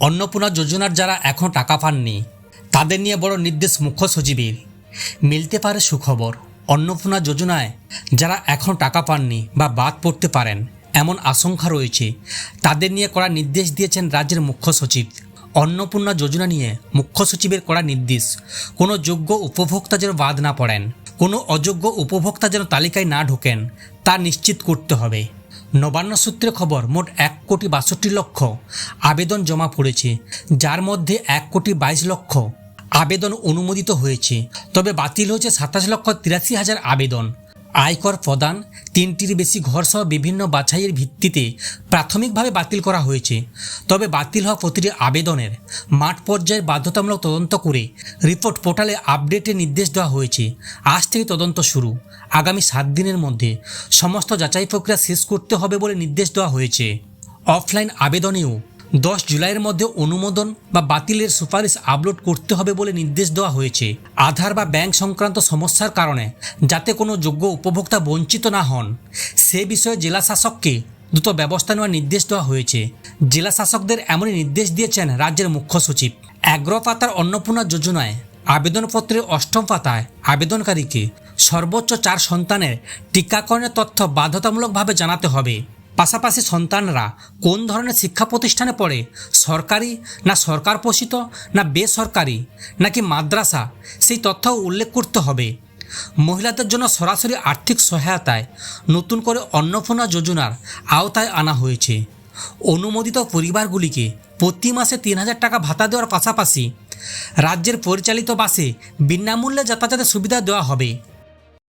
অন্নপূর্ণা যোজনার যারা এখন টাকা পাননি তাদের নিয়ে বড় নির্দেশ মুখ্য সচিবের। মিলতে পারে সুখবর। অন্নপূর্ণা যোজনায় যারা এখন টাকা পাননি বা বাদ পড়তে পারেন এমন আশঙ্কা রয়েছে, তাদের নিয়ে কড়া নির্দেশ দিয়েছেন রাজ্যের মুখ্য সচিব। অন্নপূর্ণা যোজনা নিয়ে মুখ্য সচিবের কড়া নির্দেশ, কোনো যোগ্য উপভোক্তা যেন বাদ না পড়েন, কোনো অযোগ্য উপভোক্তা যেন তালিকায় না ঢোকেন তা নিশ্চিত করতে হবে। নবান্ন সূত্রে খবর, মোট 1,62,00,000 আবেদন জমা পড়েছে, যার মধ্যে 1,22,00,000 আবেদন অনুমোদিত হয়েছে। তবে বাতিল হয়েছে 27,83,000 আবেদন। আয়কর প্রদান, 3টির বেশি ঘরসহ বিভিন্ন বাছাইয়ের ভিত্তিতে প্রাথমিকভাবে বাতিল করা হয়েছে। তবে বাতিল হওয়া প্রতিটি আবেদনের মাঠ পর্যায়ের বাধ্যতামূলক তদন্ত করে রিপোর্ট পোর্টালে আপডেটের নির্দেশ দেওয়া হয়েছে। আজ থেকে তদন্ত শুরু। আগামী 7 দিনের মধ্যে সমস্ত যাচাই প্রক্রিয়া শেষ করতে হবে বলে নির্দেশ দেওয়া হয়েছে। অফলাইন আবেদনেও 10 জুলাইয়ের মধ্যে অনুমোদন বা বাতিলের সুপারিশ আপলোড করতে হবে বলে নির্দেশ দেওয়া হয়েছে। আধার বা ব্যাংক সংক্রান্ত সমস্যার কারণে যাতে কোনো যোগ্য উপভোক্তা বঞ্চিত না হন সে বিষয়ে জেলা শাসককে দ্রুত ব্যবস্থা নেওয়ার নির্দেশ দেওয়া হয়েছে। জেলা শাসকদের এমনই নির্দেশ দিয়েছেন রাজ্যের মুখ্য সচিব। 11 পাতার অন্নপূর্ণা যোজনায় আবেদনপত্রের 8ম পাতায় আবেদনকারীকে সর্বোচ্চ 4 সন্তানের টিকাকরণের তথ্য বাধ্যতামূলকভাবে জানাতে হবে। পাশাপাশি সন্তানরা কোন ধরনের শিক্ষা প্রতিষ্ঠানে পড়ে, সরকারি না সরকার পোষিত না বেসরকারি নাকি মাদ্রাসা, সেই তথ্য উল্লেখ করতে হবে। মহিলাদের জন্য সরাসরি আর্থিক সহায়তায় নতুন করে অন্নপূর্ণা যোজনার আওতায় আনা হয়েছে। অনুমোদিত পরিবারগুলিকে প্রতি মাসে 3,000 টাকা ভাতা দেওয়ার পাশাপাশি রাজ্যের পরিচালিত বাসে বিনামূল্যে যাতায়াতের সুবিধা দেওয়া হবে।